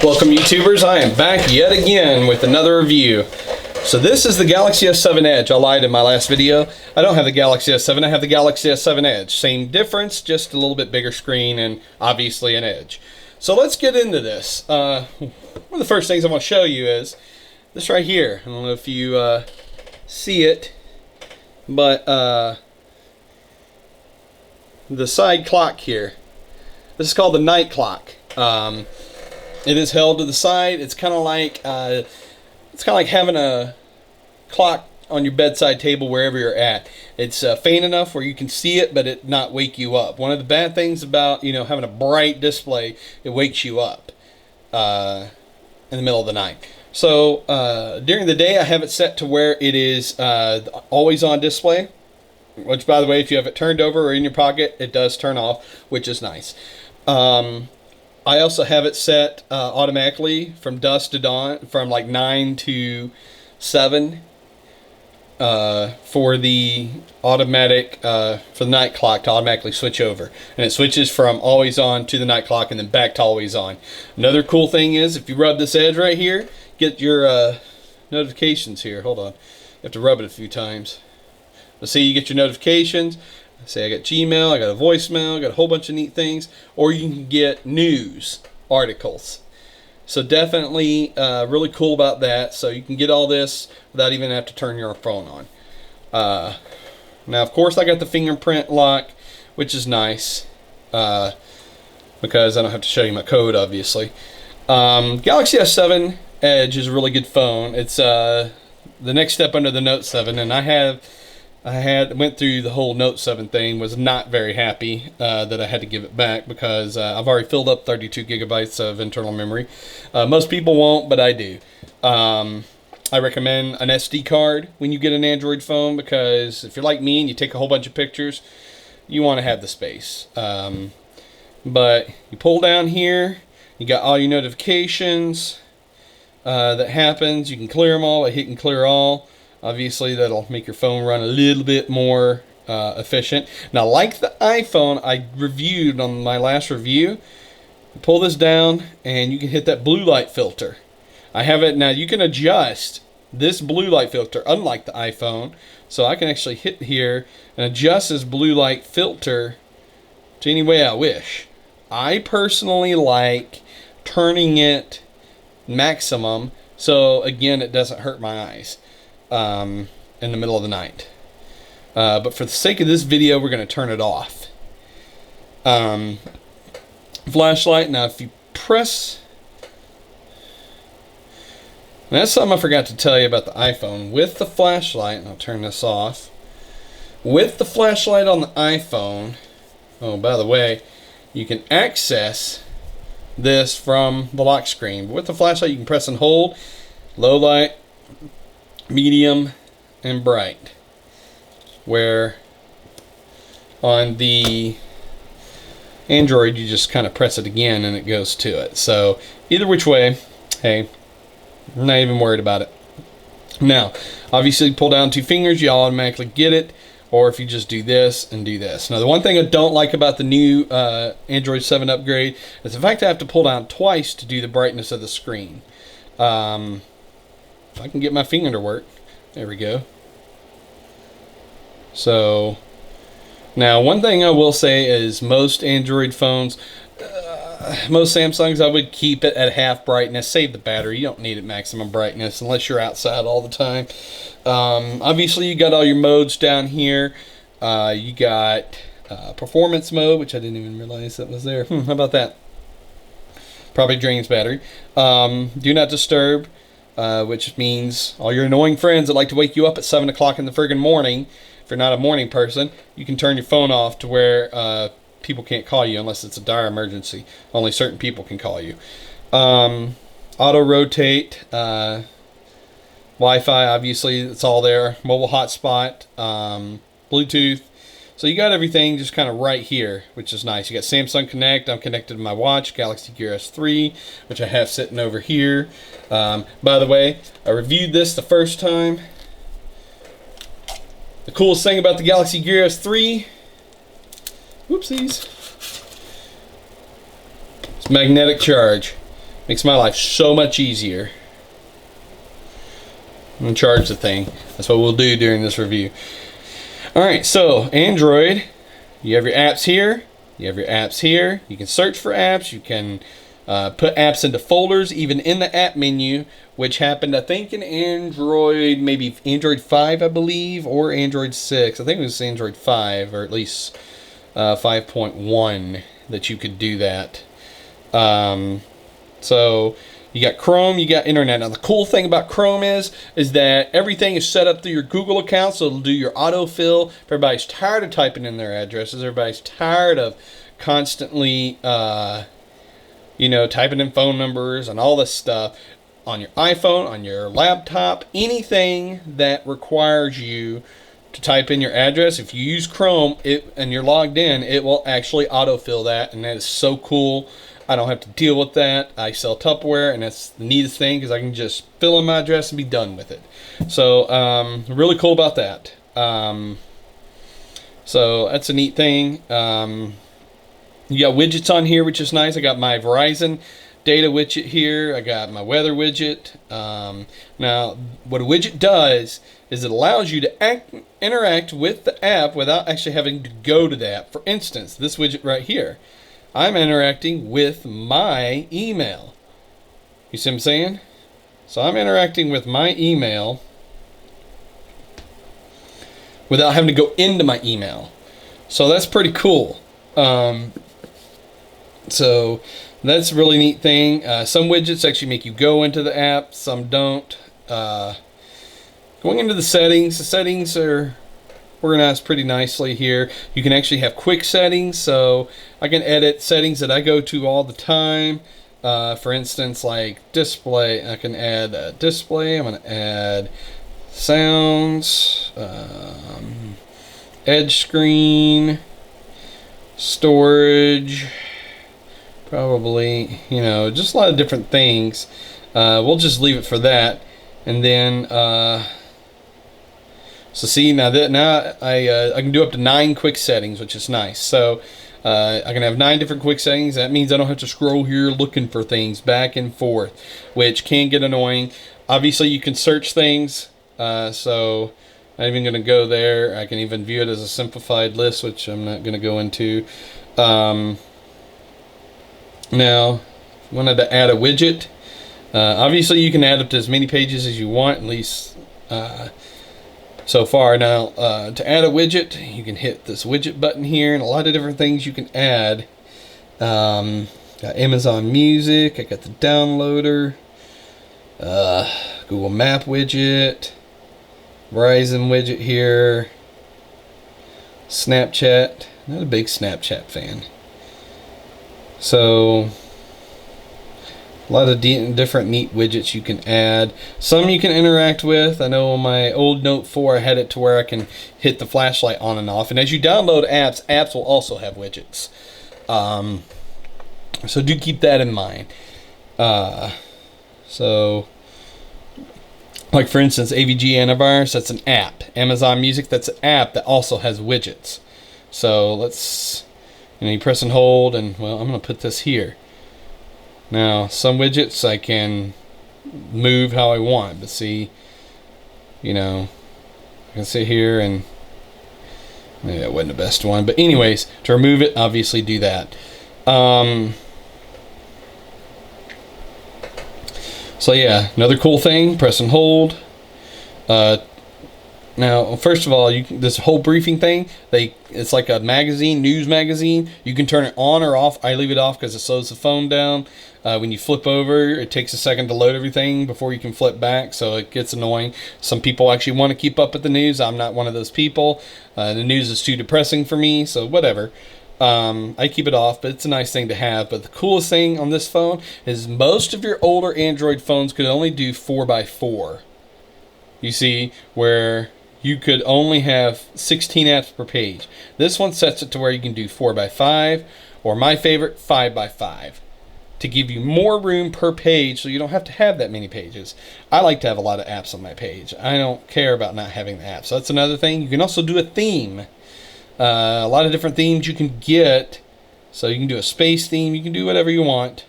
Welcome YouTubers, I am back yet again with another review. So this is the Galaxy S7 Edge. I lied in my last video. I don't have the Galaxy S7, I have the Galaxy S7 Edge. Same difference, just a little bit bigger screen and obviously an Edge. So let's get into this. One of the first things I want to show you is this right here. I don't know if you see it, but the side clock here. This is called the night clock. It is held to the side. It's kind of like having a clock on your bedside table wherever you're at. It's faint enough where you can see it, but it not wake you up. One of the bad things about having a bright display, it wakes you up in the middle of the night. So during the day, I have it set to where it is always on display. Which, by the way, if you have it turned over or in your pocket, it does turn off, which is nice. I also have it set automatically from dusk to dawn, from like 9 to 7 for the automatic, for the night clock to automatically switch over. And it switches from always on to the night clock and then back to always on. Another cool thing is if you rub this edge right here, get your notifications here. Hold on. You have to rub it a few times. But see, you get your notifications. Say I got Gmail, I got a voicemail, I got a whole bunch of neat things, or you can get news articles. So definitely really cool about that. So you can get all this without even have to turn your phone on. Now, of course, I got the fingerprint lock, which is nice because I don't have to show you my code, obviously. Galaxy S7 Edge is a really good phone. It's the next step under the Note 7, and I went through the whole Note 7 thing, was not very happy that I had to give it back because I've already filled up 32 gigabytes of internal memory. Most people won't, but I do. I recommend an SD card when you get an Android phone because if you're like me and you take a whole bunch of pictures, you want to have the space. But you pull down here, you got all your notifications that happens. You can clear them all by hitting clear all. Obviously, that'll make your phone run a little bit more efficient. Now, like the iPhone I reviewed on my last review, pull this down and you can hit that blue light filter. I have it now. You can adjust this blue light filter, unlike the iPhone. So I can actually hit here and adjust this blue light filter to any way I wish. I personally like turning it maximum, so again, it doesn't hurt my eyes in the middle of the night. But for the sake of this video, we're going to turn it off. Flashlight. Now, if you press... That's something I forgot to tell you about the iPhone. With the flashlight, and I'll turn this off. With the flashlight on the iPhone, oh, by the way, you can access this from the lock screen. But with the flashlight, you can press and hold. Low light, medium, and bright, where on the Android you just kind of press it again and it goes to it. So either which way, hey, I'm not even worried about it. Now, obviously, pull down 2 fingers, you automatically get it, or if you just do this and do this. Now, the one thing I don't like about the new Android 7 upgrade is the fact I have to pull down twice to do the brightness of the screen. If I can get my finger to work. There we go. So, now one thing I will say is most Android phones, most Samsungs, I would keep it at half brightness. Save the battery. You don't need it maximum brightness unless you're outside all the time. Obviously, you got all your modes down here. You got performance mode, which I didn't even realize that was there. How about that? Probably drains battery. Do not disturb. Which means all your annoying friends that like to wake you up at 7 o'clock in the friggin' morning, if you're not a morning person, you can turn your phone off to where people can't call you unless it's a dire emergency. Only certain people can call you. Auto rotate, Wi-Fi, obviously, it's all there. Mobile hotspot, Bluetooth. So you got everything just kind of right here, which is nice. You got Samsung Connect. I'm connected to my watch, Galaxy Gear S3, which I have sitting over here. By the way, I reviewed this the first time. The coolest thing about the Galaxy Gear S3, whoopsies, it's magnetic charge. Makes my life so much easier. I'm gonna charge the thing. That's what we'll do during this review. Alright, so Android, you have your apps here. You have your apps here. You can search for apps. You can put apps into folders, even in the app menu, which happened, I think, in Android, maybe Android 5, I believe, or Android 6. I think it was Android 5, or at least 5.1 that you could do that. So you got Chrome, you got Internet. Now the cool thing about Chrome is that everything is set up through your Google account, so it'll do your autofill. If everybody's tired of typing in their addresses, everybody's tired of constantly, typing in phone numbers and all this stuff on your iPhone, on your laptop, anything that requires you to type in your address. If you use Chrome and you're logged in, it will actually autofill that, and that is so cool. I don't have to deal with that. I sell Tupperware, and that's the neatest thing because I can just fill in my address and be done with it. So really cool about that. So that's a neat thing. You got widgets on here, which is nice. I got my Verizon data widget here. I got my weather widget. Now, what a widget does is it allows you to interact with the app without actually having to go to the app. For instance, this widget right here. I'm interacting with my email. You see what I'm saying? So I'm interacting with my email without having to go into my email. So that's pretty cool. So that's a really neat thing. Some widgets actually make you go into the app, some don't. Going into the settings are organized pretty nicely here. You can actually have quick settings, so I can edit settings that I go to all the time. For instance, like display, I can add display. I'm going to add sounds, edge screen, storage, probably, just a lot of different things. We'll just leave it for that. And then so see, now I can do up to 9 quick settings, which is nice. So I can have 9 different quick settings. That means I don't have to scroll here looking for things back and forth, which can get annoying. Obviously, you can search things. So I'm not even going to go there. I can even view it as a simplified list, which I'm not going to go into. Now, if you wanted to add a widget, obviously you can add up to as many pages as you want, at least so far. Now, to add a widget, you can hit this widget button here, and a lot of different things you can add. Got Amazon Music, I got the downloader, Google Map widget, Verizon widget here, Snapchat. Not a big Snapchat fan. So a lot of different neat widgets you can add. Some you can interact with. I know on my old Note 4 I had it to where I can hit the flashlight on and off. And as you download apps will also have widgets. So do keep that in mind. So like for instance, AVG Antivirus, that's an app. Amazon Music, that's an app that also has widgets. So let's, you press and hold, and well, I'm going to put this here. Now, some widgets I can move how I want, but see, I can sit here and maybe that wasn't the best one, but anyways, to remove it, obviously do that. So yeah, another cool thing, press and hold. Now, first of all, this whole briefing thing, it's like a magazine, news magazine. You can turn it on or off. I leave it off because it slows the phone down. When you flip over, it takes a second to load everything before you can flip back, so it gets annoying. Some people actually want to keep up with the news. I'm not one of those people. The news is too depressing for me, so whatever. I keep it off, but it's a nice thing to have. But the coolest thing on this phone is most of your older Android phones could only do 4x4. You see, where you could only have 16 apps per page. This one sets it to where you can do 4x5, or my favorite, 5x5, to give you more room per page so you don't have to have that many pages. I like to have a lot of apps on my page. I don't care about not having the apps. So that's another thing. You can also do a theme. A lot of different themes you can get. So you can do a space theme. You can do whatever you want.